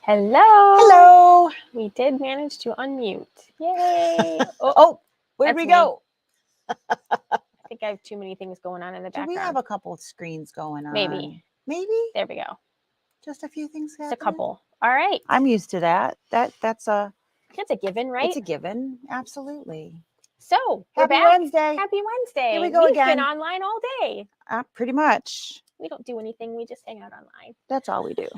Hello. Hello. We did manage to unmute. Yay. Oh, where'd that's we me. go? I think I have too many things going on in the Do background. we have a couple of screens going on? Maybe. Maybe? There we go. Just a few things happening? Just a couple. All right. I'm used to that. That's a given, right? It's a given. Absolutely. So we're Happy back. Wednesday. Happy Wednesday. Here we go We've again. been online all day. Pretty much. We don't do anything. We just hang out online. That's all we do.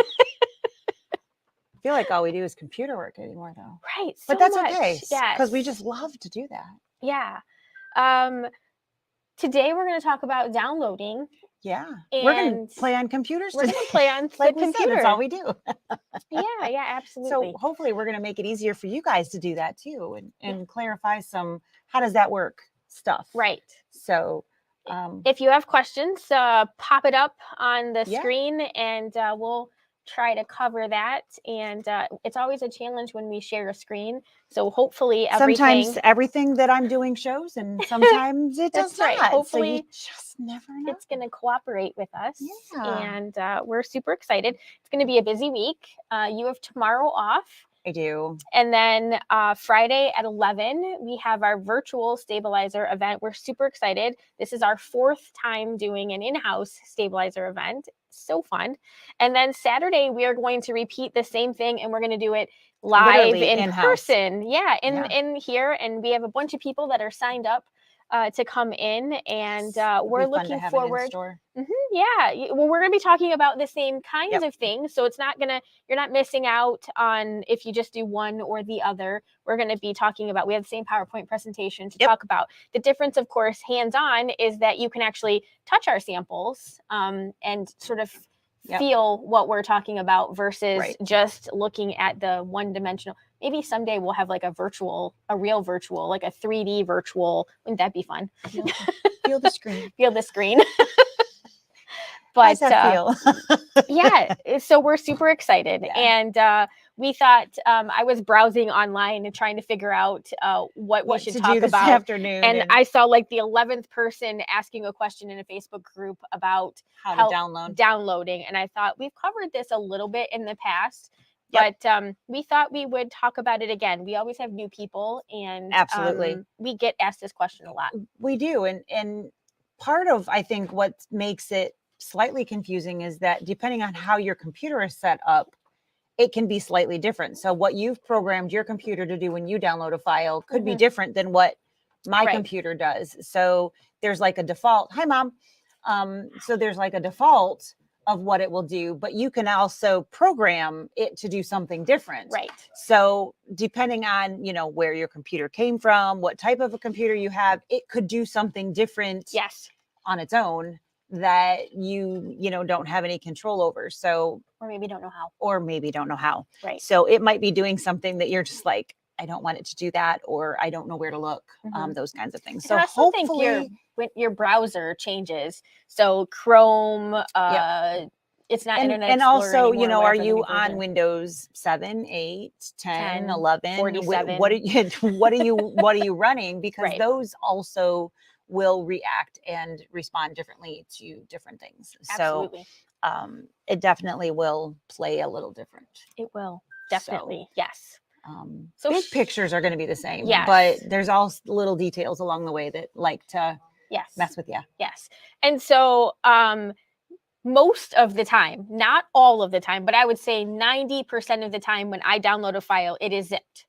I feel like all we do is computer work anymore, though. Right. But that's much. okay. Yes. Because we just love to do that. Yeah. Today we're going to talk about downloading. Yeah. We're going to play on computers We're today. going to play on like the we computer. said, that's all we do. Yeah, absolutely. So hopefully we're going to make it easier for you guys to do that too and clarify some, how does that work stuff. Right. So if you have questions, pop it up on the Yeah. screen and we'll try to cover that. And it's always a challenge when we share a screen. So hopefully sometimes everything that I'm doing shows and sometimes it does right. not. Hopefully so you just never know. It's going to cooperate with us. Yeah. And we're super excited. It's going to be a busy week. You have tomorrow off. I do. And then Friday at 11, we have our virtual stabilizer event. We're super excited. This is our 4th time doing an in-house stabilizer event. So fun. And then Saturday, we are going to repeat the same thing, and we're going to do it live Literally in in-house. person. Yeah, in here. And we have a bunch of people that are signed up to come in, and we're looking forward. Yeah, well, we're going to be talking about the same kinds of things, so you're not missing out on if you just do one or the other. We're going to be talking about, we have the same PowerPoint presentation to talk about. The difference, of course, hands-on, is that you can actually touch our samples and sort of feel what we're talking about versus just looking at the one-dimensional. Maybe someday we'll have like a real virtual, like a 3D virtual. Wouldn't that be fun? Feel the screen. Feel the screen. But how's that feel? yeah, so we're super excited. And we thought, I was browsing online and trying to figure out what we should talk about this afternoon. And I saw like the 11th person asking a question in a Facebook group about how to downloading. And I thought we've covered this a little bit in the past. But we thought we would talk about it again. We always have new people, and absolutely we get asked this question a lot. We do. And part of, I think, what makes it slightly confusing is that depending on how your computer is set up, it can be slightly different. So what you've programmed your computer to do when you download a file could be different than what my computer does. So there's like a default. Hi, Mom. So there's like a default of what it will do, but you can also program it to do something different. Right. So depending on, where your computer came from, what type of a computer you have, it could do something different on its own that you don't have any control over. So, or maybe don't know how. Right. So it might be doing something that you're just like, I don't want it to do that, or I don't know where to look, those kinds of things. So hopefully when your browser changes, so Chrome, it's not Internet and Explorer also, anymore, are you on Windows 7, 8, 10, 11, 47? What are you running? Because those also will react and respond differently to different things. Absolutely. So it definitely will play a little different. It will. Definitely. So, yes. So big pictures are going to be the same, yes. But there's all little details along the way that like to mess with you. Yes. And so most of the time, not all of the time, but I would say 90% of the time when I download a file, it is zipped.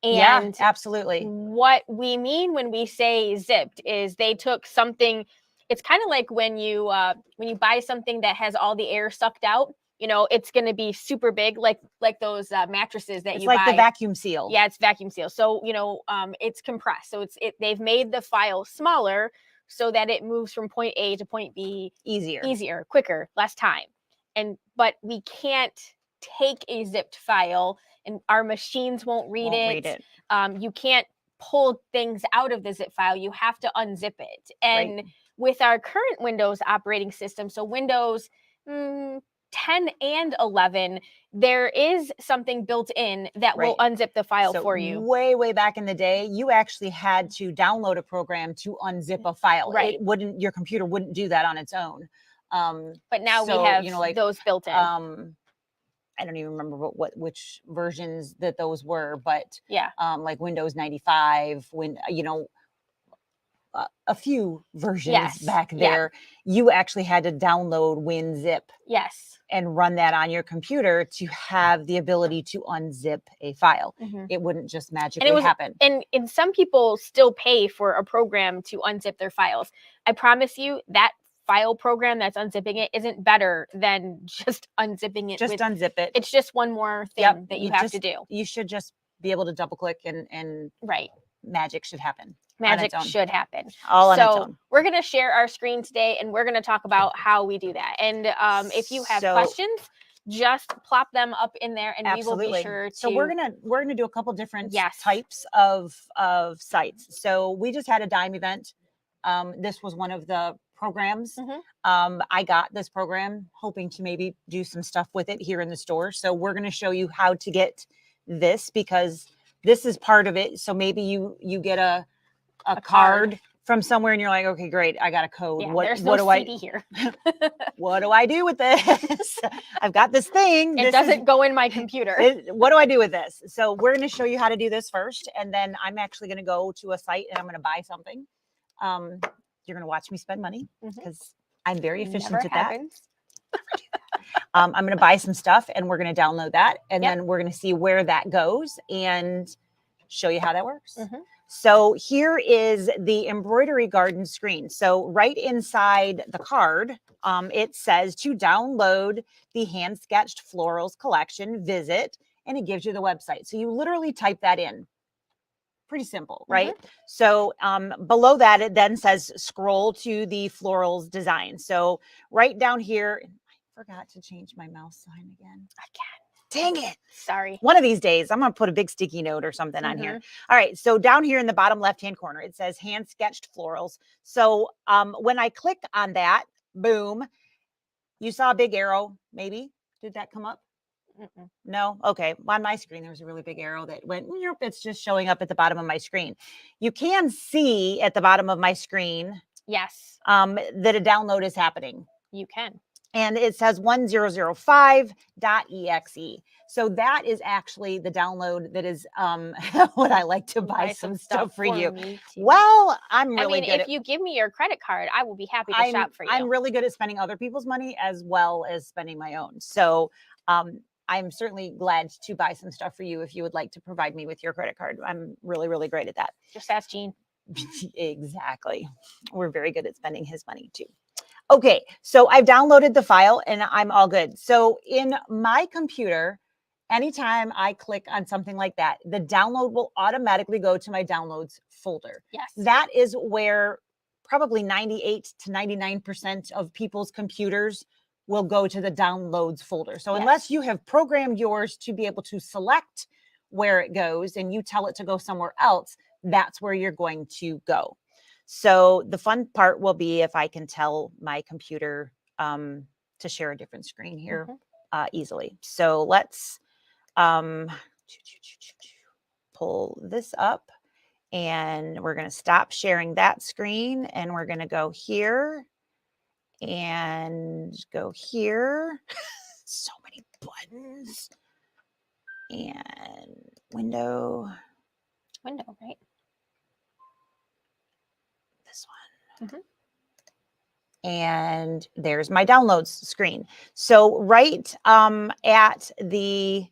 And absolutely. What we mean when we say zipped is they took something. It's kind of like when you buy something that has all the air sucked out. It's going to be super big, like those mattresses that you buy. It's like the vacuum seal. Yeah, it's vacuum seal. So it's compressed. So they've made the file smaller so that it moves from point A to point B easier, quicker, less time. But we can't take a zipped file, and our machines won't read it. You can't pull things out of the zip file. You have to unzip it. And with our current Windows operating system, so Windows 10 and 11, there is something built in that will unzip the file for you. Way back in the day, you actually had to download a program to unzip a file. Your computer wouldn't do that on its own. But now we have those built in. I don't even remember which versions that those were, but yeah, like Windows 95, when, a few versions back there, you actually had to download WinZip. Yes. And run that on your computer to have the ability to unzip a file. It wouldn't just magically happen. And some people still pay for a program to unzip their files. I promise you that file program that's unzipping it isn't better than just unzipping it. Just unzip it. It's just one more thing that you have to do. You should just be able to double click and right. Magic should happen. Magic should happen. All on its own. We're going to share our screen today, and we're going to talk about how we do that. And if you have questions, just plop them up in there, and we will be sure to. So we're gonna do a couple different types of sites. So we just had a dime event. This was one of the programs. I got this program hoping to maybe do some stuff with it here in the store. So we're going to show you how to get this, because this is part of it. So maybe you get a card from somewhere and you're like, okay, great, I got a code. Yeah, there's no CD here. What do I do with this? I've got this thing. It doesn't go in my computer. What do I do with this? So we're going to show you how to do this first, and then I'm actually going to go to a site and I'm going to buy something. You're going to watch me spend money because I'm very efficient at that. I'm going to buy some stuff and we're going to download that, and then we're going to see where that goes and show you how that works. So here is the embroidery garden screen. So right inside the card, it says to download the hand sketched florals collection, visit, and it gives you the website. So you literally type that in. Pretty simple, right? So below that, it then says scroll to the florals design. So right down here, I forgot to change my mouse sign again. Dang it. Sorry. One of these days, I'm going to put a big sticky note or something on here. All right. So down here in the bottom left-hand corner, it says hand sketched florals. So when I click on that, boom, you saw a big arrow, maybe. Did that come up? No? Okay. On my screen, there was a really big arrow that went, it's just showing up at the bottom of my screen. You can see at the bottom of my screen. Yes. That a download is happening. You can. And it says 1005.exe. So that is actually the download that is what I like to buy some stuff for you. Well, I'm really good. If you give me your credit card, I will be happy to shop for you. I'm really good at spending other people's money as well as spending my own. So I'm certainly glad to buy some stuff for you if you would like to provide me with your credit card. I'm really, really great at that. Just ask Gene. Exactly. We're very good at spending his money too. Okay, so I've downloaded the file and I'm all good. So in my computer, anytime I click on something like that, the download will automatically go to my downloads folder. Yes. That is where probably 98 to 99% of people's computers will go to the downloads folder. So unless you have programmed yours to be able to select where it goes and you tell it to go somewhere else, that's where you're going to go. So the fun part will be if I can tell my computer to share a different screen here easily. So let's pull this up, and we're going to stop sharing that screen, and we're going to go here and go here. So many buttons. And window, right? This one. And there's my downloads screen. So right at the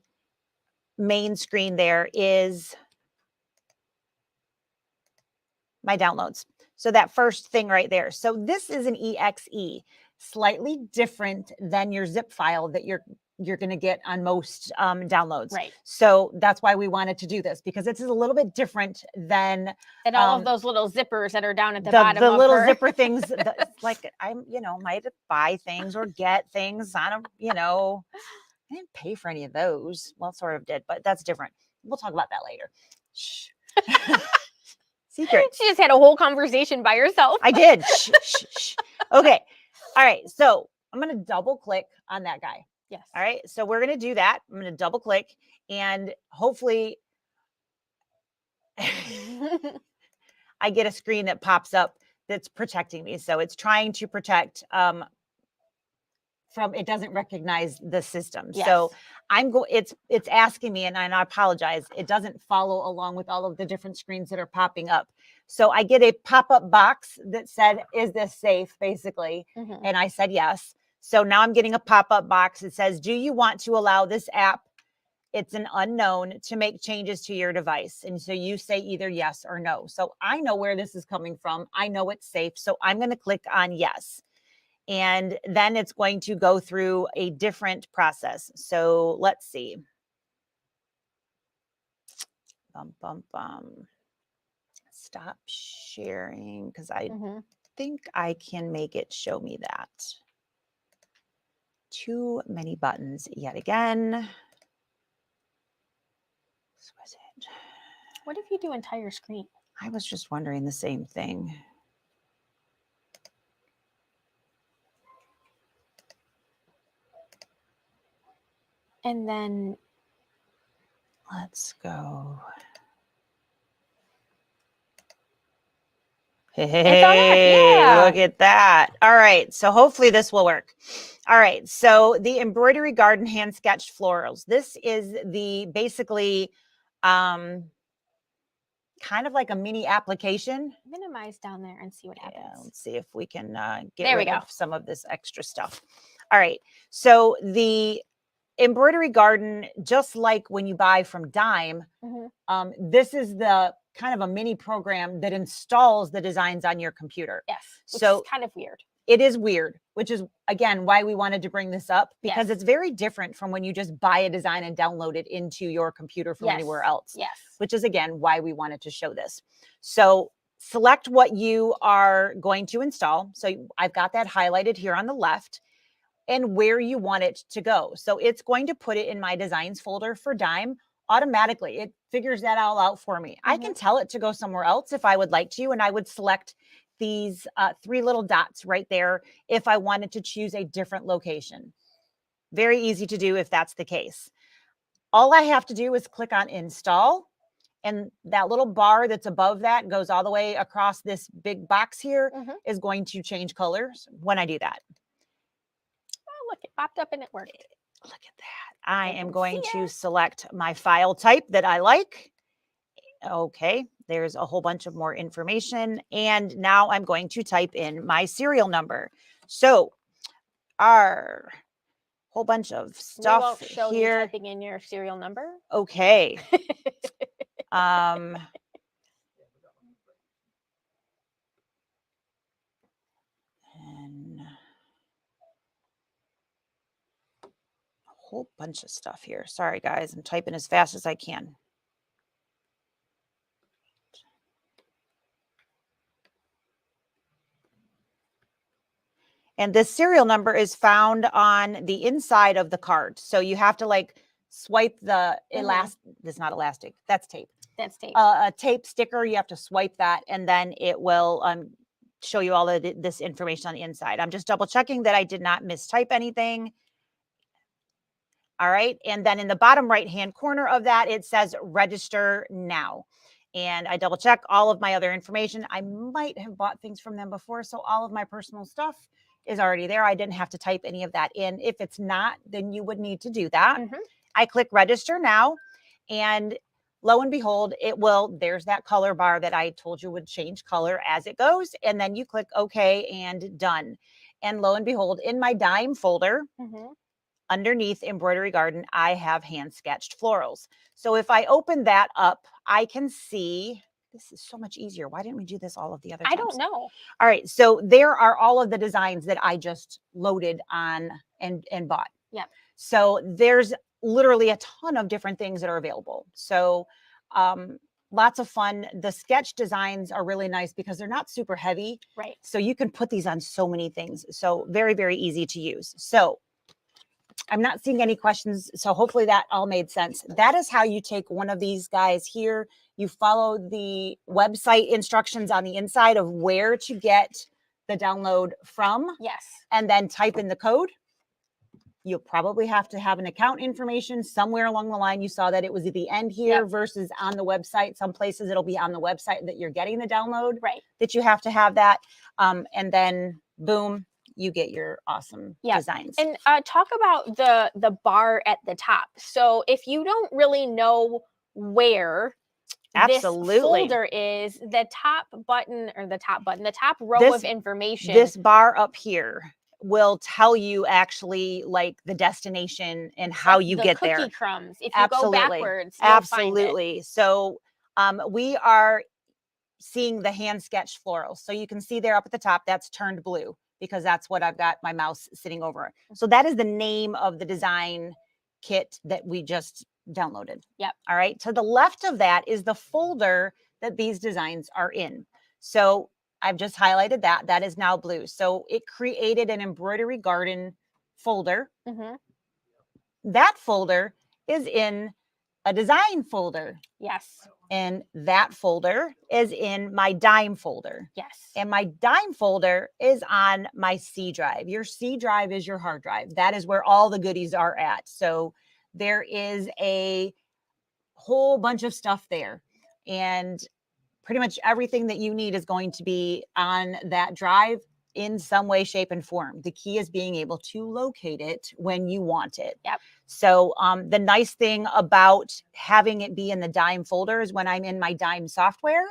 main screen there is my downloads. So that first thing right there. So this is an EXE, slightly different than your zip file that you're going to get on most downloads. Right. So that's why we wanted to do this, because it's a little bit different than all of those little zippers that are down at the bottom. The little zipper things. Like I'm, might buy things or get things on them. I didn't pay for any of those. Well, sort of did, but that's different. We'll talk about that later. Shh. Secret. She just had a whole conversation by herself. I did. Shh, shh, shh. Okay. All right. So I'm going to double click on that guy. Yes. All right. So we're going to do that. I'm going to double click, and hopefully I get a screen that pops up that's protecting me. So it's trying to protect from, it doesn't recognize the system. Yes. So it's asking me, and I apologize, it doesn't follow along with all of the different screens that are popping up. So I get a pop-up box that said, is this safe, basically? And I said yes. So now I'm getting a pop-up box that says, do you want to allow this app, it's an unknown, to make changes to your device? And so you say either yes or no. So I know where this is coming from. I know it's safe. So I'm going to click on yes. And then it's going to go through a different process. So let's see. Stop sharing, because I think I can make it show me that. Too many buttons yet again. What if you do entire screen? I was just wondering the same thing. And then let's go. Hey, yeah. Look at that. All right. So hopefully this will work. All right. So the embroidery garden hand sketched florals. This is the basically kind of like a mini application. Minimize down there and see what happens. Yeah, let's see if we can get rid of some of this extra stuff. All right. So the embroidery garden, just like when you buy from Dime, this is the kind of a mini program that installs the designs on your computer. Yes. Which so is kind of weird. It is weird, which is, again, why we wanted to bring this up, because it's very different from when you just buy a design and download it into your computer from anywhere else. Yes. Which is, again, why we wanted to show this. So select what you are going to install. So I've got that highlighted here on the left, and where you want it to go. So it's going to put it in my designs folder for Dime automatically. It figures that all out for me. I can tell it to go somewhere else if I would like to, and I would select these 3 little dots right there if I wanted to choose a different location. Very easy to do if that's the case. All I have to do is click on install, and that little bar that's above that goes all the way across this big box here is going to change colors when I do that. Look, it popped up and it worked. Look at that. I am going to select my file type that I like. Okay, there's a whole bunch of more information. And now I'm going to type in my serial number. So our whole bunch of stuff we won't show here. You typing in your serial number. Okay. Whole bunch of stuff here. Sorry, guys. I'm typing as fast as I can. And this serial number is found on the inside of the card. So you have to like swipe the that's not elastic. That's tape. That's tape. A tape sticker. You have to swipe that, and then it will show you all of this information on the inside. I'm just double checking that I did not mistype anything. All right. And then in the bottom right-hand corner of that, it says register now. And I double check all of my other information. I might have bought things from them before, so all of my personal stuff is already there. I didn't have to type any of that in. If it's not, then you would need to do that. I click register now, and lo and behold, it will, there's that color bar that I told you would change color as it goes. And then you click OK and done. And lo and behold, in my Dime folder, underneath Embroidery Garden, I have hand sketched florals. So if I open that up, I can see, this is so much easier. Why didn't we do this all of the other times? I don't know. All right. So there are all of the designs that I just loaded on and bought. Yeah. So there's literally a ton of different things that are available. So lots of fun. The sketch designs are really nice because they're not super heavy. Right. So you can put these on so many things. So very, very easy to use. So I'm not seeing any questions. So hopefully that all made sense. That is how you take one of these guys here. You follow the website instructions on the inside of where to get the download from. Yes. And then type in the code. You'll probably have to have an account information somewhere along the line. You saw that it was at the end here versus on the website. Some places it'll be on the website that you're getting the download. Right. That you have to have that. And then boom, you get your awesome designs. And talk about the bar at the top. So if you don't really know where this folder is, the top row of information, this bar up here will tell you actually like the destination and how you get there. Cookie crumbs. If you go backwards, you'll find it. So we are seeing the hand sketched florals. So you can see there up at the top, that's turned blue because that's what I've got my mouse sitting over. So that is the name of the design kit that we just downloaded. Yep. All right. To the left of that is the folder that these designs are in. So I've just highlighted that. That is now blue. So it created an embroidery garden folder. That folder is in a design folder. Yes. And that folder is in my dime folder. Yes. And my dime folder is on my C drive. Your C drive is your hard drive. That is where all the goodies are at. So there is a whole bunch of stuff there. And pretty much everything that you need is going to be on that drive in some way, shape, and form. The key is being able to locate it when you want it. Yep. So the nice thing about having it be in the dime folder is when I'm in my dime software,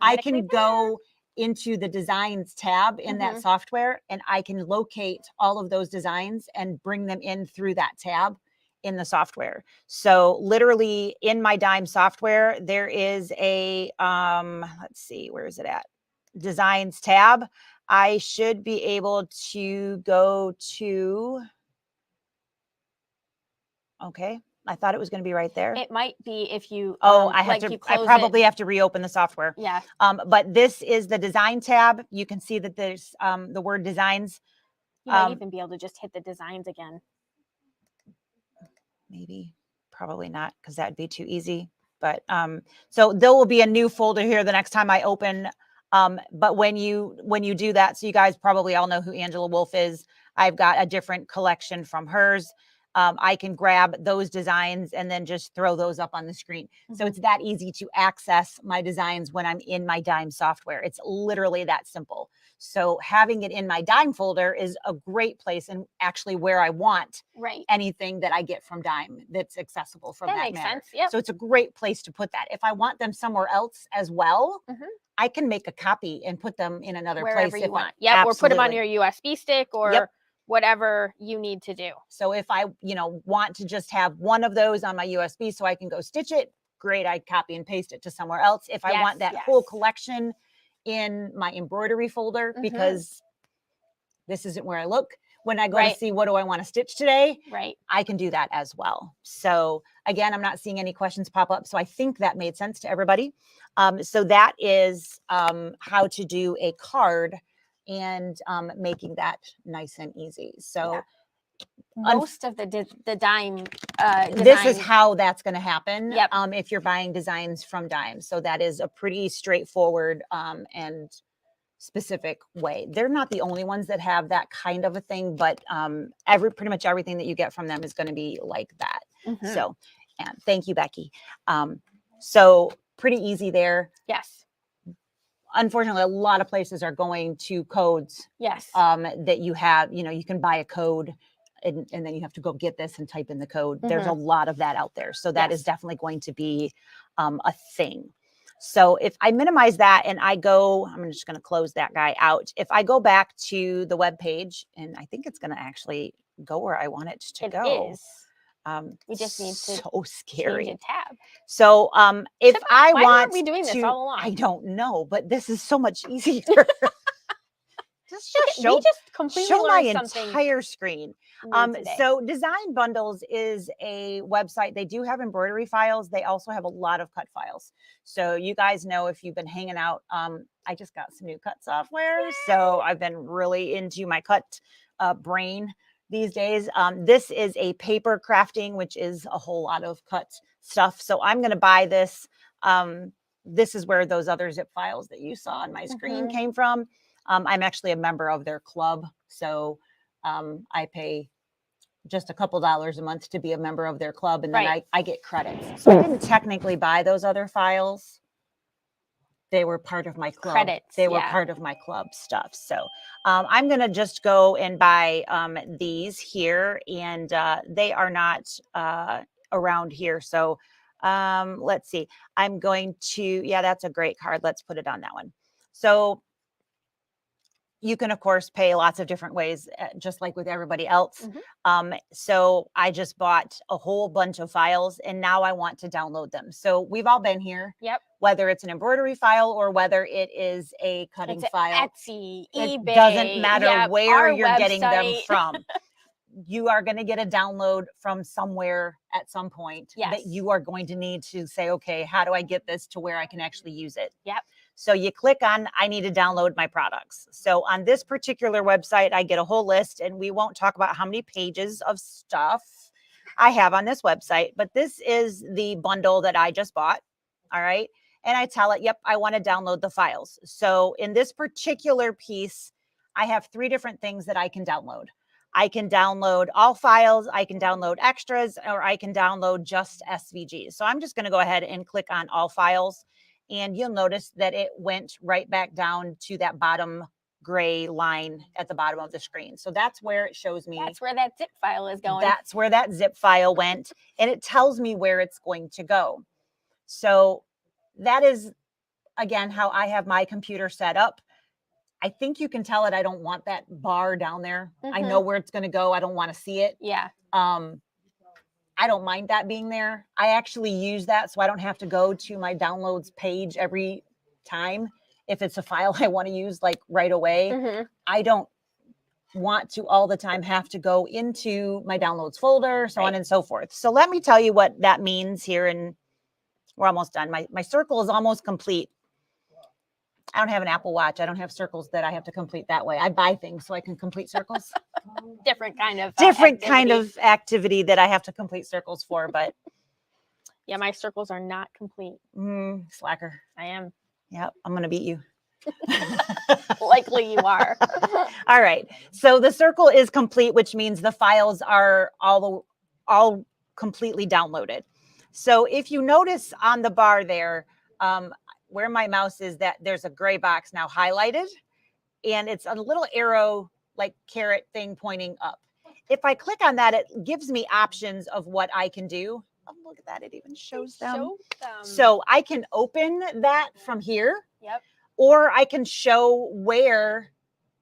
I can go into the designs tab in that software and I can locate all of those designs and bring them in through that tab in the software. So literally in my dime software, there is a, let's see, where is it at? Designs tab. I should be able to go to, okay. I thought it was going to be right there. It might be if you, I probably have to reopen the software. Yeah. But this is the design tab. You can see that there's the word designs. You might even be able to just hit the designs again. Maybe, probably not, because that'd be too easy. But so there will be a new folder here the next time I open. But when you do that, so you guys probably all know who Angela Wolf is. I've got a different collection from hers. I can grab those designs and then just throw those up on the screen. So it's that easy to access my designs when I'm in my dime software. It's literally that simple. So having it in my dime folder is a great place and actually where I want anything that I get from dime that's accessible from that makes matter. sense. Yep. So it's a great place to put that. If I want them somewhere else as well, I can make a copy and put them in another wherever place you want. Yeah, or put them on your USB stick or whatever you need to do. So if I, want to just have one of those on my USB so I can go stitch it, great. I copy and paste it to somewhere else. If I want that whole collection in my embroidery folder, because this isn't where I look when I go to see what do I want to stitch today, I can do that as well. So again, I'm not seeing any questions pop up. So I think that made sense to everybody. So that is how to do a card and making that nice and easy. So most of the dime this is how that's going to happen. Yep. If you're buying designs from dime. So that is a pretty straightforward and specific way. They're not the only ones that have that kind of a thing, but pretty much everything that you get from them is going to be like that. So, and thank you, Becky. So pretty easy there. Yes. Unfortunately, a lot of places are going to codes. Yes. That you have, you can buy a code and then you have to go get this and type in the code. There's a lot of that out there. So that is definitely going to be a thing. So if I minimize that and I go, I'm just going to close that guy out. If I go back to the web page, and I think it's going to actually go where I want it to go. It is. We just need to so scary. change a tab. So if I why want aren't we doing this all along? I don't know, but this is so much easier. We just completely show my learned something entire screen. So Design Bundles is a website. They do have embroidery files. They also have a lot of cut files. So you guys know if you've been hanging out, I just got some new cut software. So I've been really into my cut brain these days. This is a paper crafting, which is a whole lot of cut stuff. So I'm going to buy this. This is where those other zip files that you saw on my screen came from. I'm actually a member of their club. So I pay just a couple dollars a month to be a member of their club. And then I get credits. So I didn't technically buy those other files. they were part of my club. Credits. They were part of my club stuff. So I'm going to just go and buy these here, and they are not around here. So let's see. I'm going to, yeah, that's a great card. Let's put it on that one. So you can, of course, pay lots of different ways, just like with everybody else. So I just bought a whole bunch of files, and now I want to download them. So we've all been here. Yep. Whether it's an embroidery file or whether it is a cutting file. Etsy, it eBay. doesn't matter where you're website. getting them from. You are going to get a download from somewhere at some point that you are going to need to say, okay, how do I get this to where I can actually use it? Yep. So you click on, I need to download my products. So on this particular website, I get a whole list, and we won't talk about how many pages of stuff I have on this website, but this is the bundle that I just bought. All right. And I tell it, yep, I want to download the files. So in this particular piece, I have 3 different things that I can download. I can download all files, I can download extras, or I can download just SVGs. So I'm just going to go ahead and click on all files, and you'll notice that it went right back down to that bottom gray line at the bottom of the screen. So that's where it shows me. That's where that zip file is going. That's where that zip file went, and it tells me where it's going to go. So that is, again, how I have my computer set up. I think you can tell it. I don't want that bar down there. I know where it's going to go. I don't want to see it. Yeah. I don't mind that being there. I actually use that so I don't have to go to my downloads page every time. If it's a file I want to use like right away, I don't want to all the time have to go into my downloads folder, so on and so forth. So let me tell you what that means here, and we're almost done. My circle is almost complete. I don't have an Apple Watch. I don't have circles that I have to complete that way. I buy things so I can complete circles. Different kind of activity that I have to complete circles for, but yeah, my circles are not complete. Slacker. I am. Yep, I'm gonna beat you. Likely you are. All right. So the circle is complete, which means the files are all completely downloaded. So if you notice on the bar there, where my mouse is, that there's a gray box now highlighted, and it's a little arrow like carrot thing pointing up. If I click on that, it gives me options of what I can do. Oh, look at that. It even shows them. So I can open that from here. Yep. Or I can show where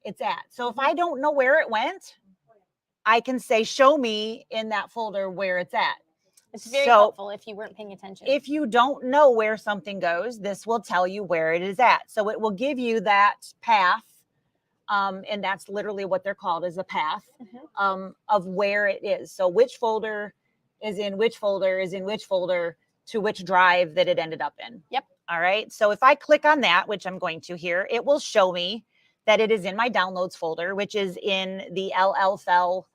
it's at. So if I don't know where it went, I can say, show me in that folder where it's at. It's very helpful if you weren't paying attention. If you don't know where something goes, this will tell you where it is at. So it will give you that path. And that's literally what they're called, is a path of where it is. So which folder is in which folder is in which folder to which drive that it ended up in. Yep. All right. So if I click on that, which I'm going to here, it will show me that it is in my downloads folder, which is in the LLFL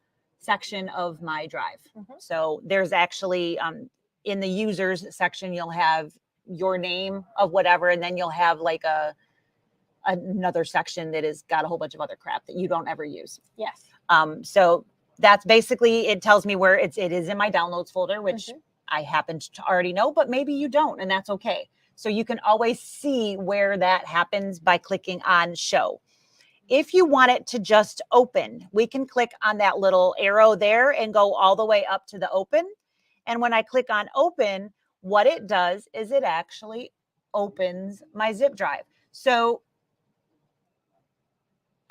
section of my drive. So there's actually in the users section, you'll have your name of whatever, and then you'll have like another section that has got a whole bunch of other crap that you don't ever use. Yes. So that's basically, it tells me where it is in my downloads folder, which I happen to already know, but maybe you don't, and that's okay. So you can always see where that happens by clicking on show. If you want it to just open, we can click on that little arrow there and go all the way up to the open. And when I click on open, what it does is it actually opens my zip drive. So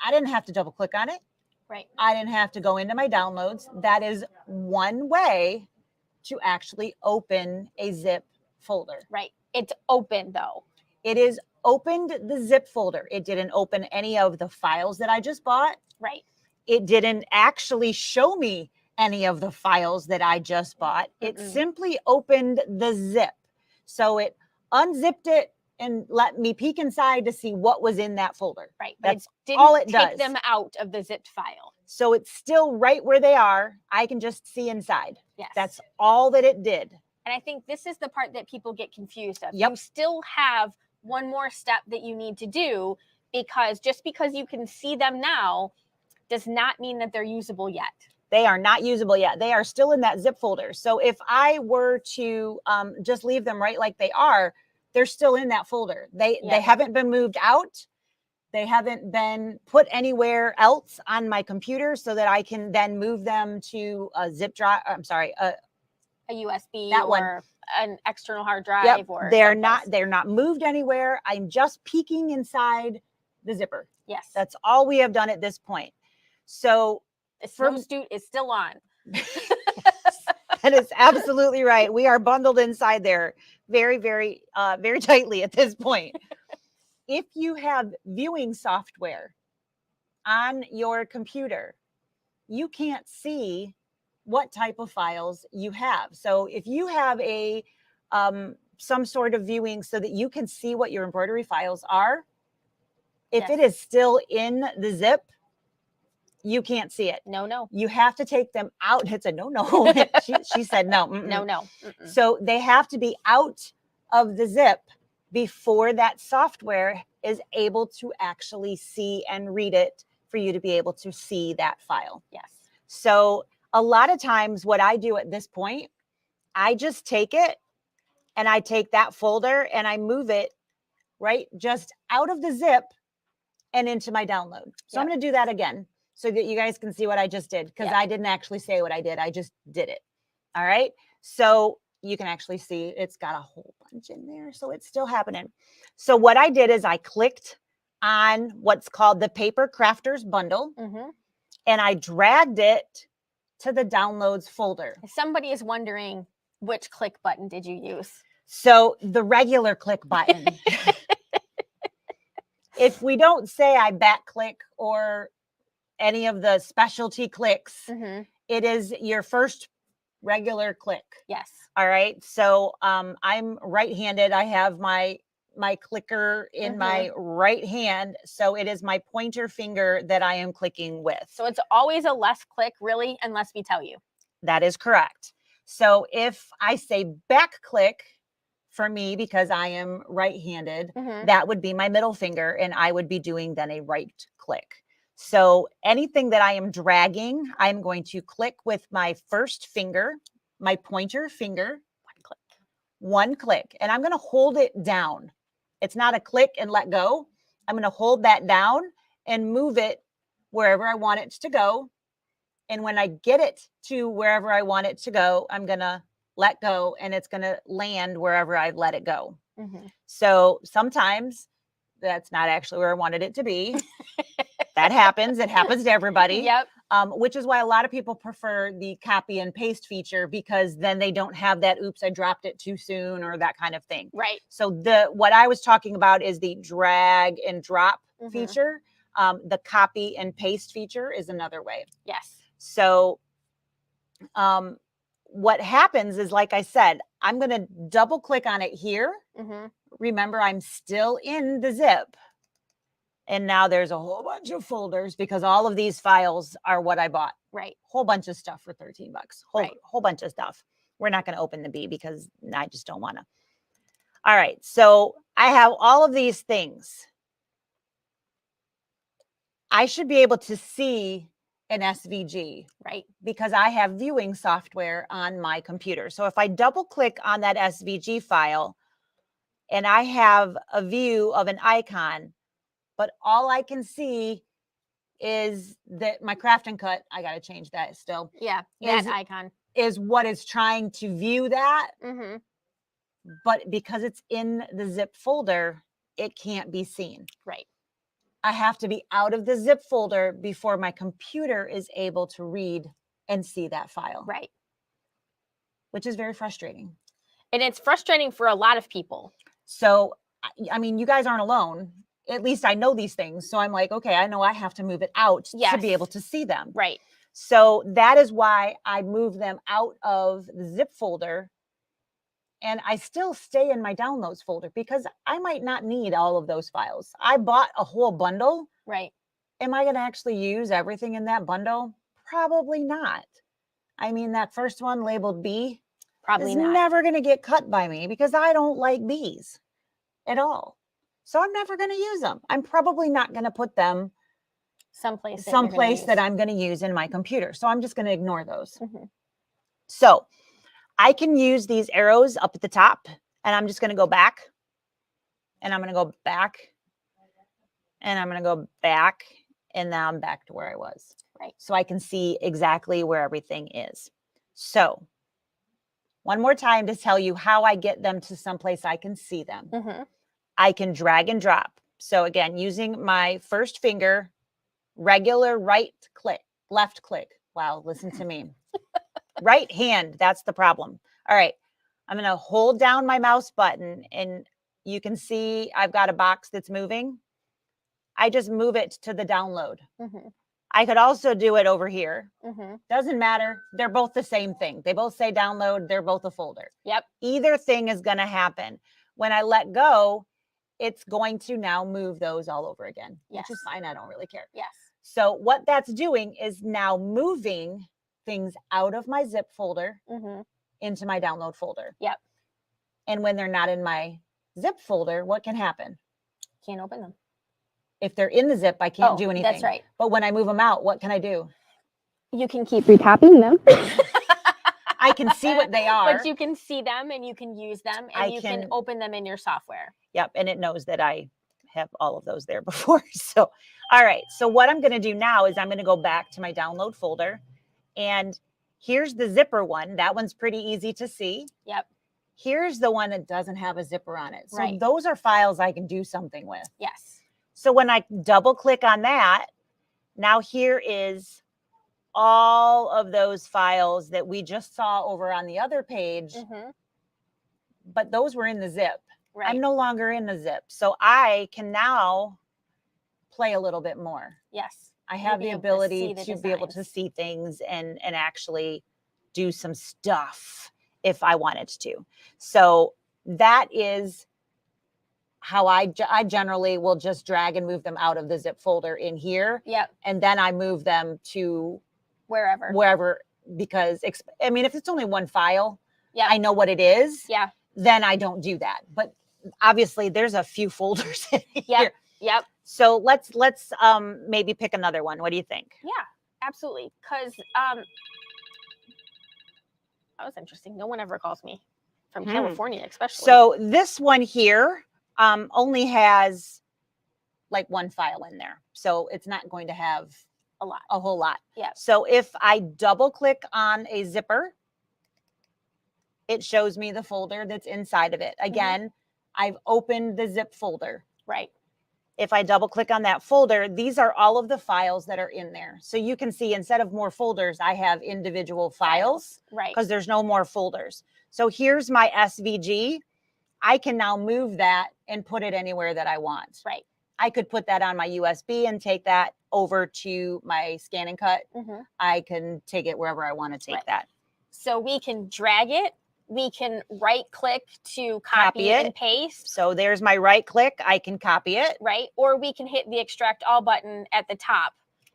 I didn't have to double click on it. Right. I didn't have to go into my downloads. That is one way to actually open a zip folder. Right. It's open though. It is opened the zip folder. It didn't open any of the files that I just bought. Right. It didn't actually show me any of the files that I just bought. It simply opened the zip. So it unzipped it and let me peek inside to see what was in that folder. Right. But that's all it does. Take them out of the zipped file. So it's still right where they are. I can just see inside. Yes. That's all that it did. And I think this is the part that people get confused of. Yep. You still have one more step that you need to do, because just because you can see them now does not mean that they're usable yet. They are not usable yet. They are still in that zip folder. So if I were to just leave them right like they are, they're still in that folder. They haven't been moved out. They haven't been put anywhere else on my computer so that I can then move them to a zip drive. I'm sorry, a USB that or one. an external hard drive. Yep. Or they're not moved anywhere. I'm just peeking inside the zipper. Yes. That's all we have done at this point. So the snowsuit is still on. That is absolutely right. We are bundled inside there very, very, very tightly at this point. If you have viewing software on your computer, you can't see what type of files you have. So if you have a some sort of viewing so that you can see what your embroidery files are, if it is still in the zip, you can't see it. No. You have to take them out. It's a no. She said no. No. So they have to be out of the zip before that software is able to actually see and read it for you to be able to see that file. Yes. So a lot of times what I do at this point, I just take it and I take that folder and I move it right just out of the zip and into my download. So I'm going to do that again so that you guys can see what I just did, because I didn't actually say what I did. I just did it. All right. So you can actually see it's got a whole bunch in there. So it's still happening. So what I did is I clicked on what's called the Paper Crafters bundle, and I dragged it to the downloads folder. If somebody is wondering, which click button did you use? So the regular click button. If we don't say I back click or any of the specialty clicks, it is your first regular click. Yes. All right. So I'm right-handed. I have my clicker in my right hand. So it is my pointer finger that I am clicking with. So it's always a left click, really, unless we tell you. That is correct. So if I say back click for me, because I am right-handed, that would be my middle finger, and I would be doing then a right click. So anything that I am dragging, I'm going to click with my first finger, my pointer finger, one click, and I'm going to hold it down. It's not a click and let go. I'm going to hold that down and move it wherever I want it to go. And when I get it to wherever I want it to go, I'm going to let go, and it's going to land wherever I've let it go. So sometimes that's not actually where I wanted it to be. That happens. It happens to everybody. Yep. Which is why a lot of people prefer the copy and paste feature, because then they don't have that, oops, I dropped it too soon, or that kind of thing. Right. So what I was talking about is the drag and drop feature. The copy and paste feature is another way. Yes. So what happens is, like I said, I'm going to double click on it here. Remember, I'm still in the zip. And now there's a whole bunch of folders, because all of these files are what I bought. Right. Whole bunch of stuff for $13. Whole bunch of stuff. We're not going to open the B because I just don't want to. All right. So I have all of these things. I should be able to see an SVG, right? Because I have viewing software on my computer. So if I double click on that SVG file and I have a view of an icon, but all I can see is that my craft and cut, I got to change that still. Yeah, that icon is what is trying to view that. But because it's in the zip folder, it can't be seen. Right. I have to be out of the zip folder before my computer is able to read and see that file. Right. Which is very frustrating. And it's frustrating for a lot of people. So, I mean, you guys aren't alone. At least I know these things. So I'm like, okay, I know I have to move it out to be able to see them. Right. So that is why I move them out of the zip folder. And I still stay in my downloads folder, because I might not need all of those files. I bought a whole bundle. Right. Am I going to actually use everything in that bundle? Probably not. I mean, that first one labeled B probably is never going to get cut by me, because I don't like B's at all. So I'm never going to use them. I'm probably not going to put them someplace that I'm going to use in my computer. So I'm just going to ignore those. So I can use these arrows up at the top, and I'm just going to go back and I'm going to go back, and I'm going to go back, and now I'm back to where I was. Right. So I can see exactly where everything is. So one more time to tell you how I get them to someplace I can see them. I can drag and drop. So again, using my first finger, regular right click, left click. Wow, listen to me. Right hand, that's the problem. All right, I'm going to hold down my mouse button, and you can see I've got a box that's moving. I just move it to the download. I could also do it over here. Doesn't matter. They're both the same thing. They both say download. They're both a folder. Yep. Either thing is going to happen. When I let go, it's going to now move those all over again, which is fine. I don't really care. Yes. So what that's doing is now moving things out of my zip folder into my download folder. Yep. And when they're not in my zip folder, what can happen? Can't open them. If they're in the zip, I can't do anything. That's right. But when I move them out, what can I do? You can keep recopying them. I can see what they are. But you can see them, and you can use them, and you can open them in your software. Yep. And it knows that I have all of those there before. So, all right. So what I'm going to do now is I'm going to go back to my download folder, and here's the zipper one. That one's pretty easy to see. Yep. Here's the one that doesn't have a zipper on it. So right. Those are files I can do something with. Yes. So when I double click on that, now here is all of those files that we just saw over on the other page, but those were in the zip. Right. I'm no longer in the zip. So I can now play a little bit more. Yes. I have the ability to be able to see things and actually do some stuff if I wanted to. So that is how I generally will just drag and move them out of the zip folder in here. Yep. And then I move them to wherever, because I mean, if it's only one file, I know what it is. Yeah. Then I don't do that. But obviously there's a few folders in here. Yep. So let's maybe pick another one. What do you think? Yeah, absolutely. Because that was interesting. No one ever calls me from California, especially. So this one here only has like one file in there. So it's not going to have a whole lot. Yeah. So if I double click on a zipper, it shows me the folder that's inside of it. Again, I've opened the zip folder. Right. If I double click on that folder, these are all of the files that are in there. So you can see instead of more folders, I have individual files. Right. Because there's no more folders. So here's my SVG. I can now move that and put it anywhere that I want. Right. I could put that on my USB and take that over to my scan and cut. I can take it wherever I want to take that. So we can drag it. We can right click to copy it and paste. So there's my right click. I can copy it. Right. Or we can hit the extract all button at the top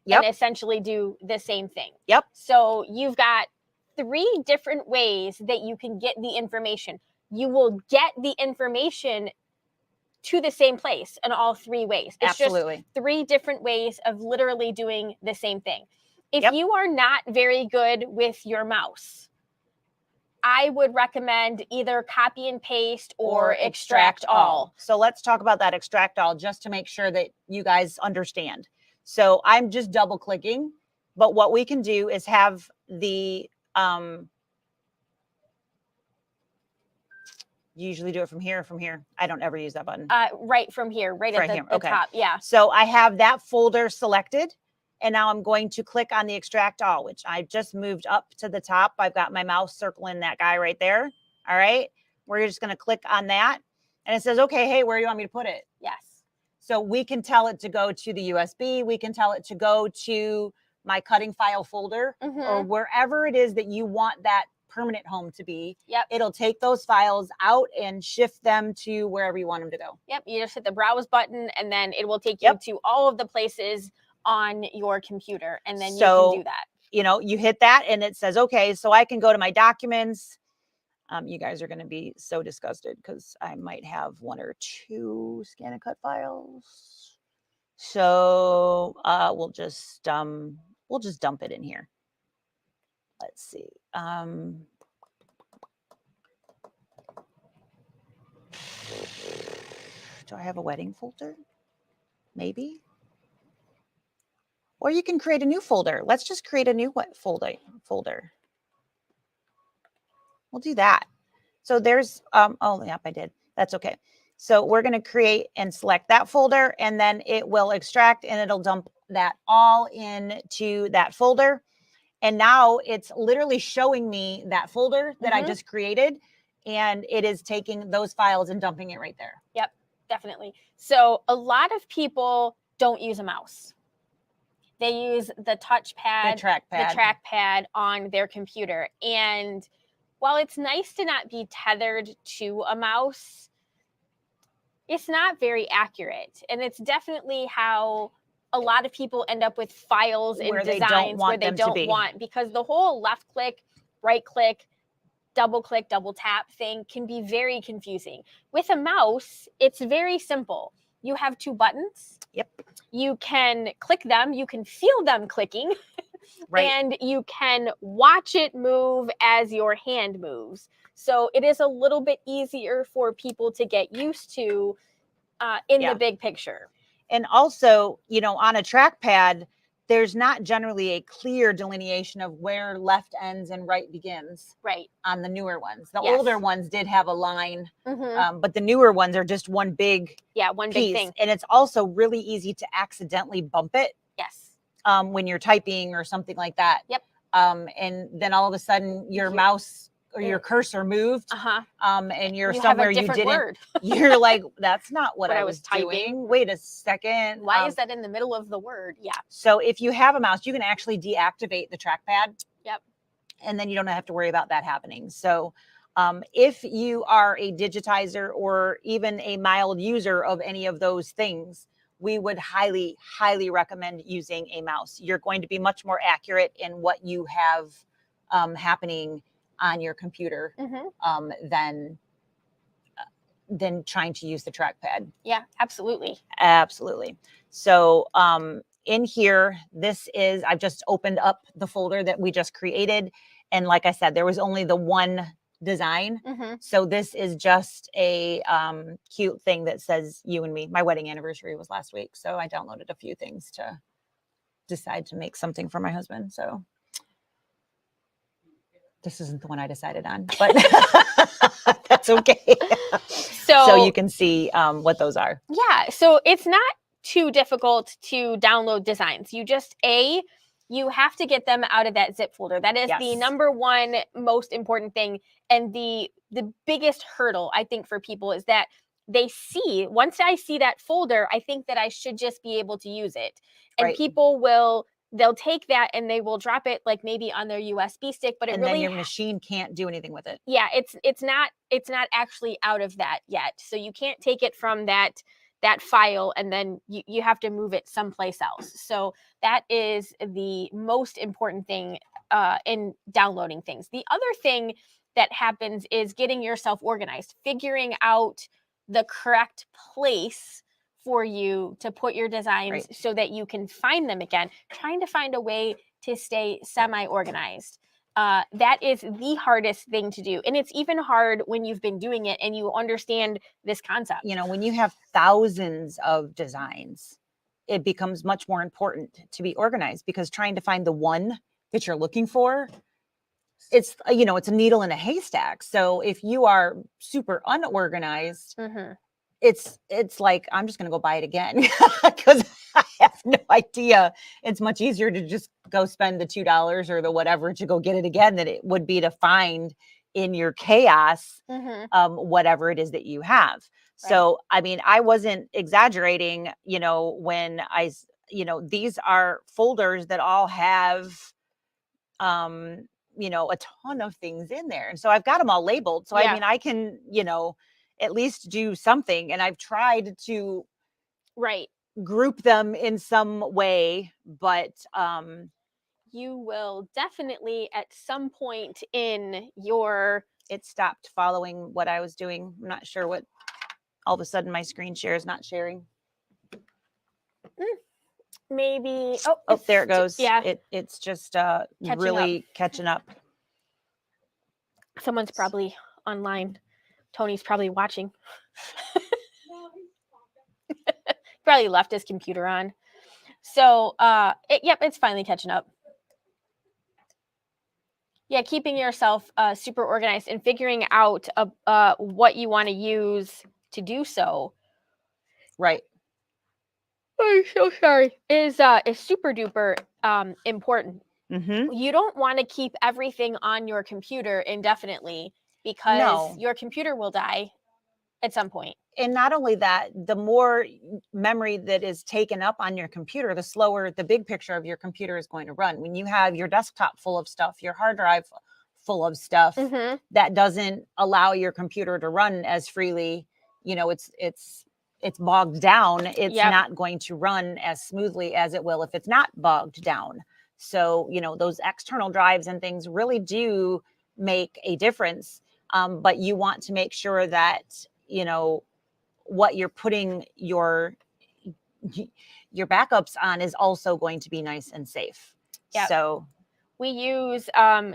and essentially do the same thing. Yep. So you've got 3 different ways that you can get the information. You will get the information to the same place in all 3 ways. It's Absolutely. just 3 different ways of literally doing the same thing. If you are not very good with your mouse, I would recommend either copy and paste or extract all. So let's talk about that extract all just to make sure that you guys understand. So I'm just double clicking, but what we can do is have the, you usually do it from here or from here? I don't ever use that button. Right from here, right at the top. Yeah. So I have that folder selected. And now I'm going to click on the extract all, which I just moved up to the top. I've got my mouse circling that guy right there. All right. We're just going to click on that. And it says, okay, hey, where do you want me to put it? Yes. So we can tell it to go to the USB. We can tell it to go to my cutting file folder or wherever it is that you want that permanent home to be. Yep. It'll take those files out and shift them to wherever you want them to go. Yep. You just hit the browse button and then it will take you to all of the places on your computer, and then you can do that. You know, you hit that and it says, okay, so I can go to my documents. You guys are going to be so disgusted because I might have 1 or 2 scan and cut files. So we'll just dump it in here. Let's see. Do I have a wedding folder? Maybe. Or you can create a new folder. Let's just create a new folder. We'll do that. So there's, oh, yep, I did. That's okay. So we're going to create and select that folder, and then it will extract and it'll dump that all into that folder. And now it's literally showing me that folder that I just created, and it is taking those files and dumping it right there. Yep, definitely. So a lot of people don't use a mouse. They use the touchpad, the trackpad on their computer. And while it's nice to not be tethered to a mouse, it's not very accurate. And it's definitely how a lot of people end up with files and designs where they don't want, because the whole left click, right click, double tap thing can be very confusing. With a mouse, it's very simple. You have 2 buttons. Yep. You can click them, you can feel them clicking, and you can watch it move as your hand moves. So it is a little bit easier for people to get used to in the big picture. And also, you know, on a trackpad, there's not generally a clear delineation of where left ends and right begins. Right. On the newer ones. The older ones did have a line, but the newer ones are just one big big thing. And it's also really easy to accidentally bump it. Yes. When you're typing or something like that. Yep. And then all of a sudden your mouse or your cursor moved. And you're somewhere you didn't. Word. You're like, that's not what I was typing. Wait a second. Why is that in the middle of the word? Yeah. So if you have a mouse, you can actually deactivate the trackpad. Yep. And then you don't have to worry about that happening. So if you are a digitizer or even a mild user of any of those things, we would highly, highly recommend using a mouse. You're going to be much more accurate in what you have happening on your computer than trying to use the trackpad. Yeah, absolutely. Absolutely. So in here, I've just opened up the folder that we just created. And like I said, there was only the one design. So this is just a cute thing that says you and me. My wedding anniversary was last week. So I downloaded a few things to decide to make something for my husband. So this isn't the one I decided on, but that's okay. So you can see what those are. Yeah. So it's not too difficult to download designs. You have to get them out of that zip folder. That is the number one most important thing. And the biggest hurdle, I think, for people is that once I see that folder, I think that I should just be able to use it. And people they'll take that and they will drop it like maybe on their USB stick, but then your machine can't do anything with it. Yeah, it's not actually out of that yet. So you can't take it from that file and then you have to move it someplace else. So that is the most important thing in downloading things. The other thing that happens is getting yourself organized, figuring out the correct place for you to put your designs so that you can find them again, trying to find a way to stay semi-organized. That is the hardest thing to do. And it's even hard when you've been doing it and you understand this concept. You know, when you have thousands of designs, it becomes much more important to be organized, because trying to find the one that you're looking for, it's a needle in a haystack. So if you are super unorganized, it's like, I'm just going to go buy it again because I have no idea. It's much easier to just go spend the $2 or the whatever to go get it again than it would be to find in your chaos, whatever it is that you have. So, I mean, I wasn't exaggerating, when these are folders that all have, a ton of things in there. And so I've got them all labeled. So, I mean, I can, at least do something. And I've tried to group them in some way, but you will definitely at some point in it stopped following what I was doing. I'm not sure what, all of a sudden my screen share is not sharing. Maybe. Oh, there it goes. Yeah. It's just catching up. Someone's probably online. Tony's probably watching. probably left his computer on. So, it's finally catching up. Yeah, keeping yourself super organized and figuring out what you want to use to do so. Right. I'm so sorry. Is super duper important. Mm-hmm. You don't want to keep everything on your computer indefinitely because your computer will die at some point. And not only that, the more memory that is taken up on your computer, the slower the big picture of your computer is going to run. When you have your desktop full of stuff, your hard drive full of stuff, that doesn't allow your computer to run as freely, it's bogged down. It's not going to run as smoothly as it will if it's not bogged down. So, those external drives and things really do make a difference. But you want to make sure that, what you're putting your backups on is also going to be nice and safe. So we use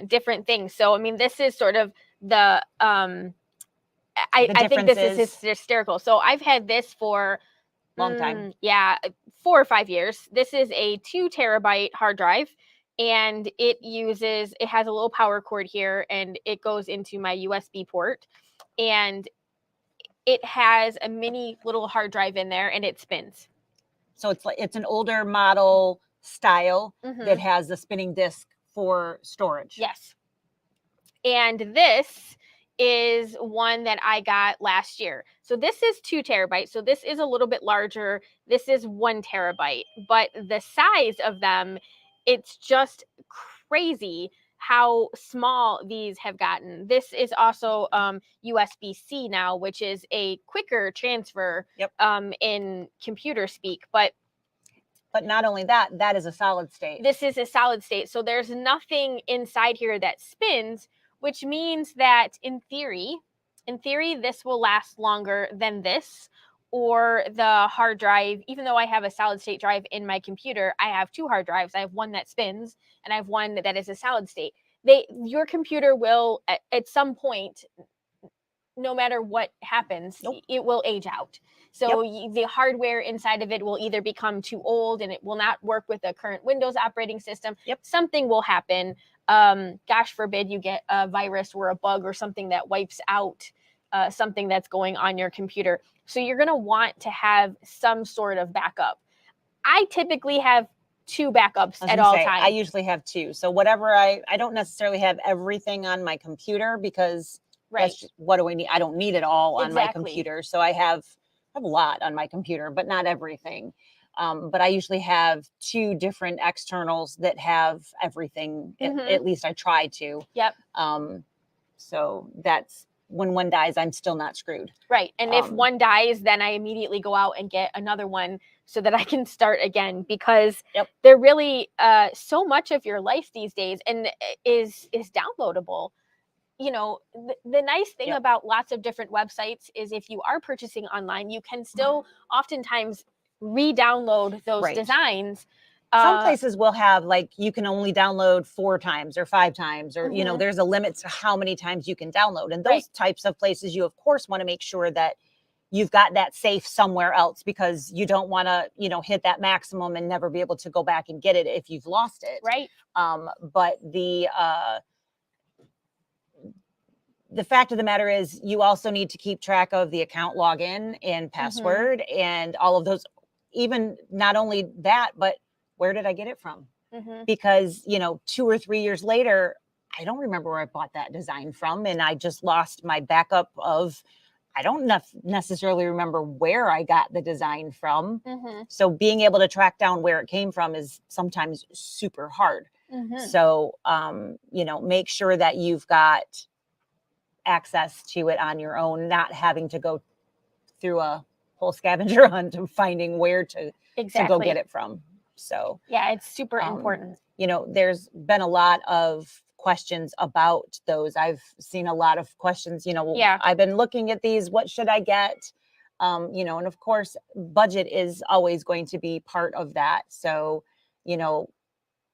different things. So, I mean, this is sort of I think this is hysterical. So I've had this for long time. 4 or 5 years. This is a 2 terabyte hard drive, and it has a little power cord here, and it goes into my USB port, and it has a mini little hard drive in there, and it spins. So it's an older model style that has the spinning disc for storage. Yes. And this is one that I got last year. So this is 2 terabytes. So this is a little bit larger. This is 1 terabyte. But the size of them, it's just crazy how small these have gotten. This is also USB-C now, which is a quicker transfer in computer speak. But not only that, that is a solid state. This is a solid state. So there's nothing inside here that spins, which means that in theory, this will last longer than this, or the hard drive. Even though I have a solid state drive in my computer, I have 2 hard drives. I have one that spins and I have one that is a solid state. Your computer will at some point, no matter what happens, it will age out. So the hardware inside of it will either become too old and it will not work with the current Windows operating system. Something will happen. Gosh forbid you get a virus or a bug or something that wipes out something that's going on your computer. So you're going to want to have some sort of backup. I typically have 2 backups at all times. I usually have 2. So whatever I don't necessarily have everything on my computer because what do I need? I don't need it all on my computer. So I have a lot on my computer, but not everything. But I usually have 2 different externals that have everything. At least I try to. So that's when one dies, I'm still not screwed. Right. And if one dies, then I immediately go out and get another one so that I can start again, because they're really so much of your life these days and is downloadable. The nice thing about lots of different websites is if you are purchasing online, you can still oftentimes re-download those designs. Some places will have you can only download 4 times or 5 times, or there's a limit to how many times you can download. And those types of places, you of course want to make sure that you've got that safe somewhere else, because you don't want to hit that maximum and never be able to go back and get it if you've lost it. But the fact of the matter is you also need to keep track of the account login and password and all of those. Even not only that, but where did I get it from? Because 2 or 3 years later, I don't remember where I bought that design from, and I just lost my backup of, I don't necessarily remember where I got the design from. So being able to track down where it came from is sometimes super hard. So make sure that you've got access to it on your own, not having to go through a whole scavenger hunt of finding where to go get it from. So it's super important. There's been a lot of questions about those. I've seen a lot of questions, I've been looking at these, what should I get? And of course, budget is always going to be part of that. So,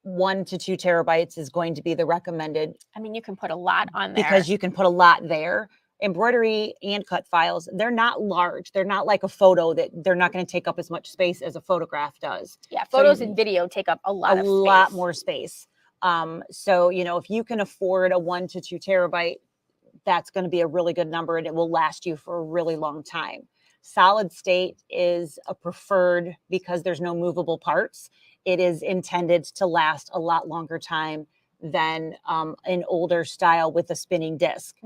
1 to 2 terabytes is going to be the recommended. I mean, you can put a lot on there because you can put a lot there. embroidery and cut files, they're not large. They're not like a photo that they're not going to take up as much space as a photograph does. Yeah, photos and video take up a lot more space. So, you know, if you can afford a 1 to 2 terabyte, that's going to be a really good number and it will last you for a really long time. Solid state is a preferred because there's no movable parts. It is intended to last a lot longer time than an older style with a spinning disc.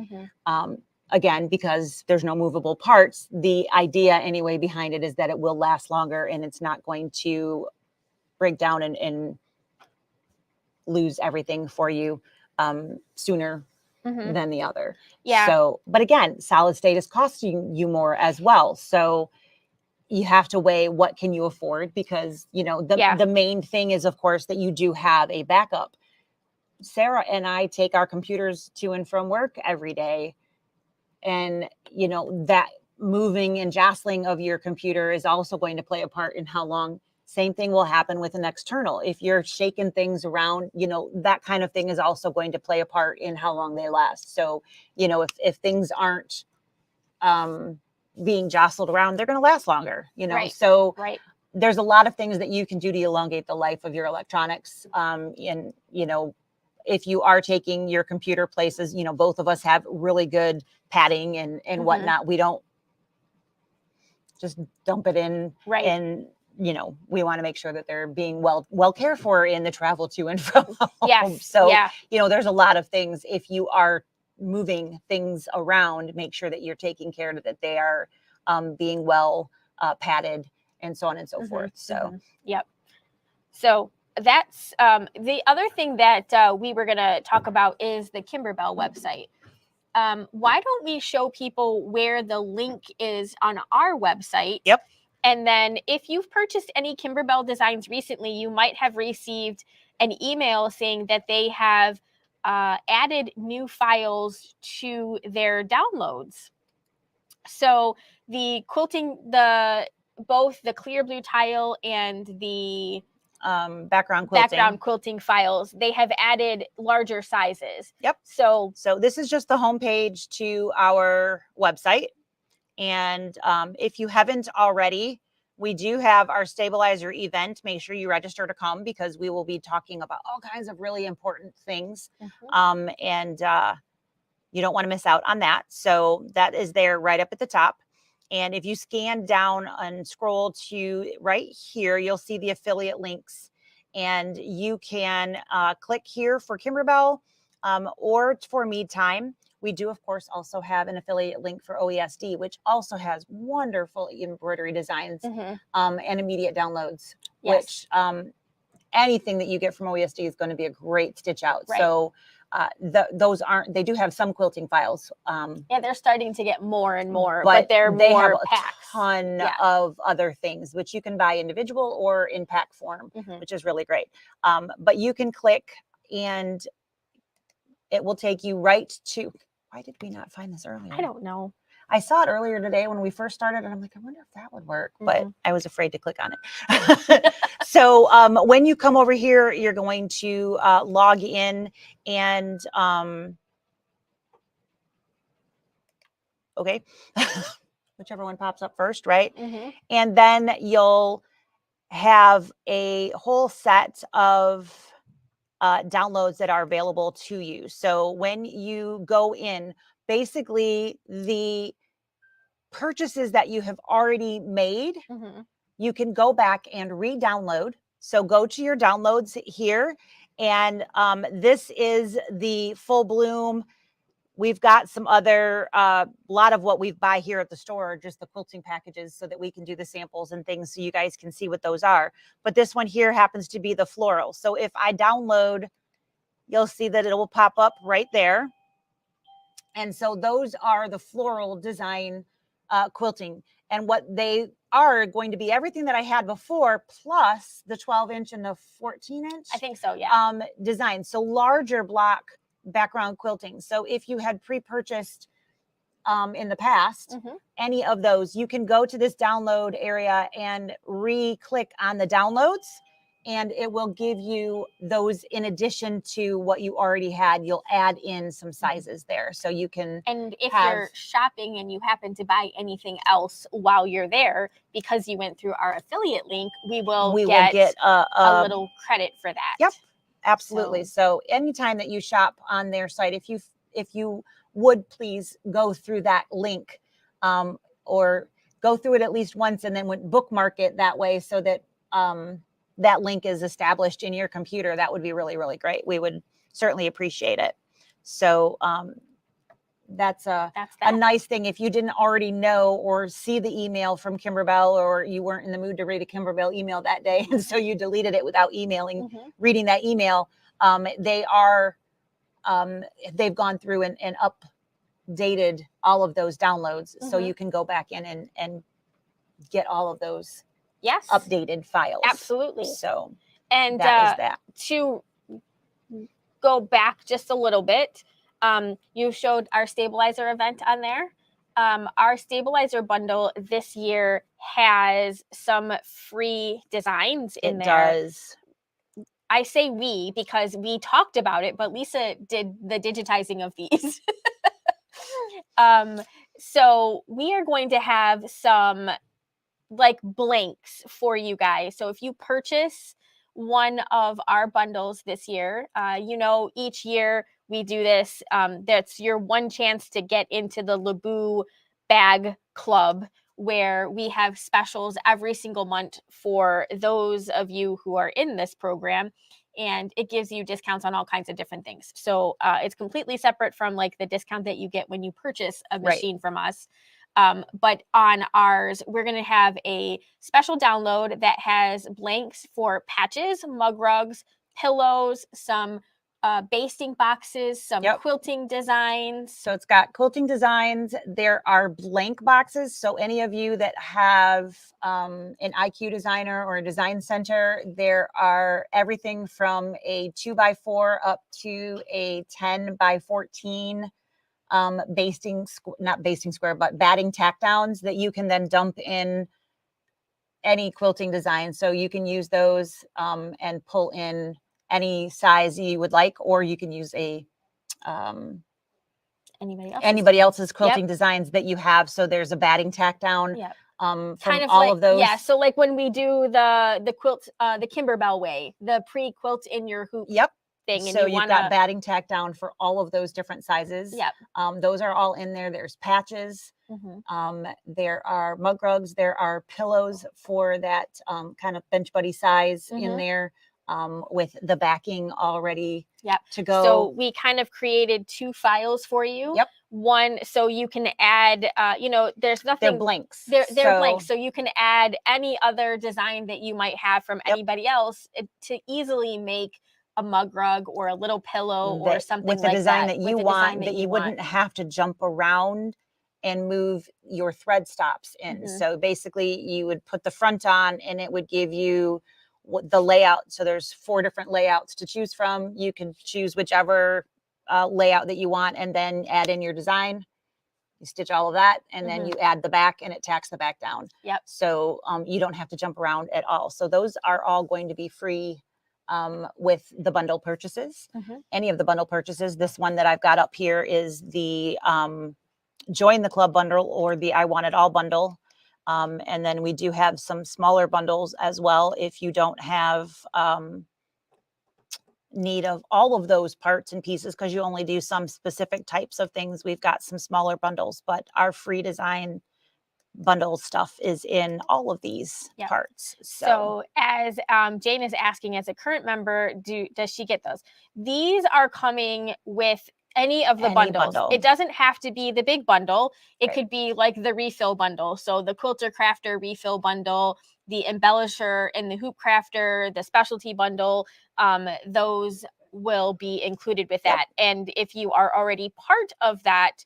Again, because there's no movable parts, the idea anyway behind it is that it will last longer and it's not going to break down and lose everything for you sooner than the other. Yeah. So, but again, solid state is costing you more as well. So you have to weigh what can you afford, because, you know, the main thing is, of course, that you do have a backup. Sarah and I take our computers to and from work every day. And, you know, that moving and jostling of your computer is also going to play a part in how long. Same thing will happen with an external. If you're shaking things around, you know, that kind of thing is also going to play a part in how long they last. So, you know, if things aren't being jostled around, they're going to last longer, you know. So there's a lot of things that you can do to elongate the life of your electronics. And, you know, if you are taking your computer places, you know, both of us have really good padding and whatnot. We don't just dump it in. And, you know, we want to make sure that they're being well cared for in the travel to and from home. So, you know, there's a lot of things. If you are moving things around, make sure that you're taking care that they are being well padded and so on and so forth. So, So that's the other thing that we were going to talk about is the Kimberbell website. Why don't we show people where the link is on our website? And then if you've purchased any Kimberbell designs recently, you might have received an email saying that they have added new files to their downloads. So the quilting, both the clear blue tile and the background quilting files, they have added larger sizes. So this is just the homepage to our website. And if you haven't already, we do have our stabilizer event. Make sure you register to come, because we will be talking about all kinds of really important things. And you don't want to miss out on that. So that is there right up at the top. And if you scan down and scroll to right here, you'll see the affiliate links. And you can click here for Kimberbell or for Me Time. We do, of course, also have an affiliate link for OESD, which also has wonderful embroidery designs and immediate downloads, which anything that you get from OESD is going to be a great stitch out. So they do have some quilting files. They're starting to get more and more, but they have a ton of other things, which you can buy individual or in pack form, which is really great. But you can click and it will take you right to, why did we not find this earlier? I don't know. I saw it earlier today when we first started, and I'm like, I wonder if that would work, but I was afraid to click on it. So when you come over here, you're going to log in and whichever one pops up first, right? And then you'll have a whole set of downloads that are available to you. So when you go in, basically the purchases that you have already made, you can go back and re-download. So go to your downloads here, and this is the Full Bloom. We've got some other, lot of what we buy here at the store, just the quilting packages, so that we can do the samples and things so you guys can see what those are. But this one here happens to be the floral. So if I download, you'll see that it will pop up right there. And so those are the floral design quilting. And what they are going to be everything that I had before, plus the 12-inch and the 14-inch. I think so, design. So larger block background quilting. So if you had pre-purchased in the past, any of those, you can go to this download area and re-click on the downloads, and it will give you those in addition to what you already had. You'll add in some sizes there, so you can. And if you're shopping and you happen to buy anything else while you're there, because you went through our affiliate link, we will get a little credit for that. Yep, absolutely. So anytime that you shop on their site, if you would please go through that link, or go through it at least once and then bookmark it that way, so that that link is established in your computer. That would be really, really great. We would certainly appreciate it. So that's a nice thing. If you didn't already know or see the email from Kimberbell, or you weren't in the mood to read a Kimberbell email that day, and so you deleted it without reading that email, they've gone through and updated all of those downloads, so you can go back in and get all of those updated files. Absolutely. So, and that is that. To go back just a little bit, you showed our stabilizer event on there. Our stabilizer bundle this year has some free designs in there. It does. I say we because we talked about it, but Lisa did the digitizing of these. So we are going to have some like blanks for you guys. So if you purchase one of our bundles this year, each year we do this. That's your one chance to get into the Laboo Bag Club, where we have specials every single month for those of you who are in this program. And it gives you discounts on all kinds of different things. So it's completely separate from like the discount that you get when you purchase a machine from us. But on ours, we're going to have a special download that has blanks for patches, mug rugs, pillows, some basting boxes, some quilting designs. So it's got quilting designs. There are blank boxes. So any of you that have an IQ designer or a design center, there are everything from a 2x4 up to a 10x14 batting tack downs that you can then dump in any quilting design. So you can use those and pull in any size you would like, or you can use anybody else's quilting designs that you have. So there's a batting tack down from all of those. Yeah. So like when we do the quilt, the Kimberbell way, the pre-quilt in your hoop. Thing, and so you've got batting tack down for all of those different sizes. Those are all in there. There's patches. There are mug rugs. There are pillows for that kind of bench buddy size in there, with the backing already to go. So we kind of created two files for you. One, so you can add, there's nothing. They're blanks. They're blanks. So you can add any other design that you might have from anybody else to easily make a mug rug or a little pillow or something with the design that you want, that you wouldn't have to jump around and move your thread stops in. So basically you would put the front on and it would give you the layout. So there's 4 different layouts to choose from. You can choose whichever layout that you want and then add in your design. You stitch all of that and then you add the back and it tacks the back down. So you don't have to jump around at all. So those are all going to be free with the bundle purchases. Any of the bundle purchases. This one that I've got up here is the Join the Club bundle, or the I Want It All bundle. And then we do have some smaller bundles as well. If you don't have need of all of those parts and pieces, because you only do some specific types of things, we've got some smaller bundles, but our free design bundle stuff is in all of these parts. So as Jane is asking, as a current member, does she get those? These are coming with any of the bundles. It doesn't have to be the big bundle. It could be like the refill bundle. So the Quilter Crafter refill bundle, the Embellisher and the Hoop Crafter, the specialty bundle, those will be included with that. And if you are already part of that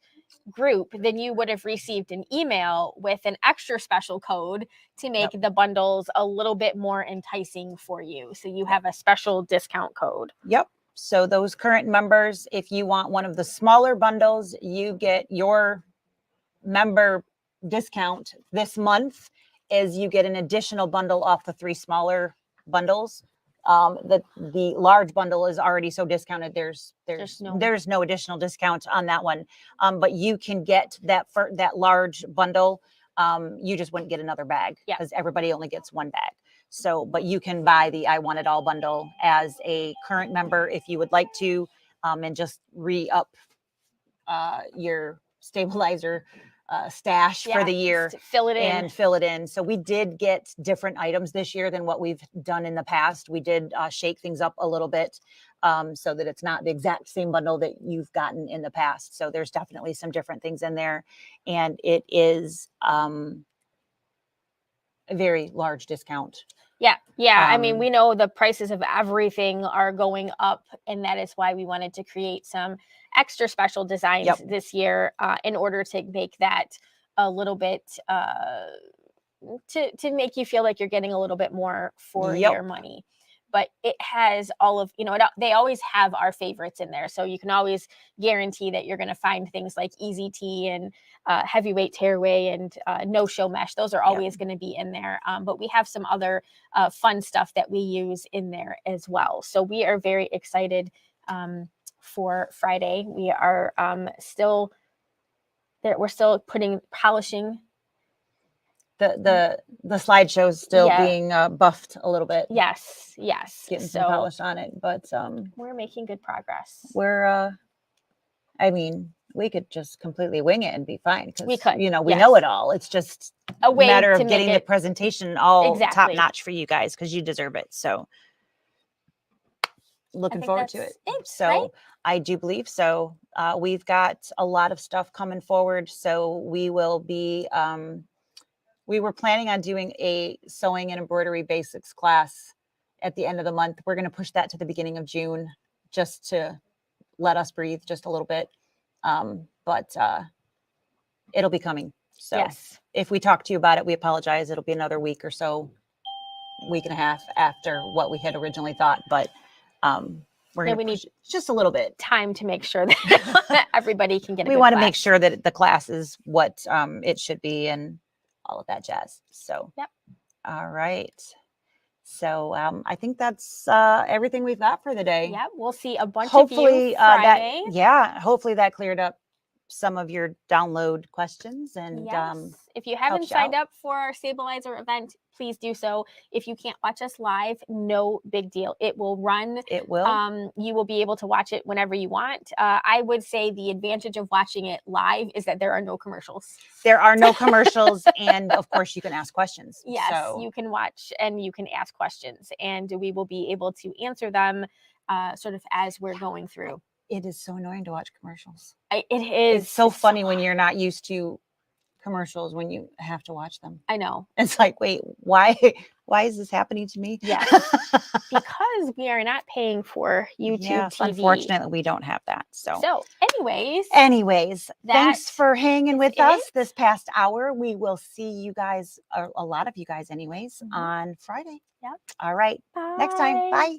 group, then you would have received an email with an extra special code to make the bundles a little bit more enticing for you. So you have a special discount code. So those current members, if you want one of the smaller bundles, you get your member discount this month, is you get an additional bundle off the 3 smaller bundles. The large bundle is already so discounted. There's no additional discount on that one. But you can get that for that large bundle. You just wouldn't get another bag because everybody only gets one bag. So, but you can buy the I Want It All bundle as a current member if you would like to, and just re-up your stabilizer stash for the year, fill it in. So we did get different items this year than what we've done in the past. We did shake things up a little bit so that it's not the exact same bundle that you've gotten in the past. So there's definitely some different things in there, and it is a very large discount. Yeah. I mean, we know the prices of everything are going up, and that is why we wanted to create some extra special designs this year in order to make that a little bit to make you feel like you're getting a little bit more for your money. But it has all of, they always have our favorites in there. So you can always guarantee that you're going to find things like Easy Tea and Heavyweight Tearaway and No Show Mesh. Those are always going to be in there. But we have some other fun stuff that we use in there as well. So we are very excited for Friday. We are still there. We're still polishing. The slideshow is still being buffed a little bit. Yes. Getting some polish on it, but we're making good progress. I mean, we could just completely wing it and be fine because we could. We know it all. It's just a matter of getting the presentation all top notch for you guys because you deserve it. So looking forward to it. So right? I do believe so. We've got a lot of stuff coming forward. So we will be we were planning on doing a sewing and embroidery basics class at the end of the month. We're going to push that to the beginning of June just to let us breathe just a little bit. But it'll be coming. So if we talk to you about it, we apologize. It'll be another week or so, week and a half after what we had originally thought. But we're going to need just a little bit time to make sure that everybody can get a we want to make sure that the class is what it should be and all of that jazz. So, all right. So I think that's everything we've got for the day. Yeah, we'll see a bunch of you Friday. Hopefully that cleared up some of your download questions. And if you haven't signed up for our stabilizer event, please do so. If you can't watch us live, no big deal. It will run. It will. You will be able to watch it whenever you want. I would say the advantage of watching it live is that there are no commercials. There are no commercials. And of course, you can ask questions. Yes, so you can watch and you can ask questions. And we will be able to answer them sort of as we're going through. It is so annoying to watch commercials. It is. It's so funny when you're not used to commercials when you have to watch them. I know. It's like, wait, why is this happening to me? Yeah. Because we are not paying for YouTube TV. Unfortunately, we don't have that. So anyways, thanks for hanging with us this past hour. We will see you guys, a lot of you guys anyways, on Friday. Yep. All right. Bye. Next time. Bye.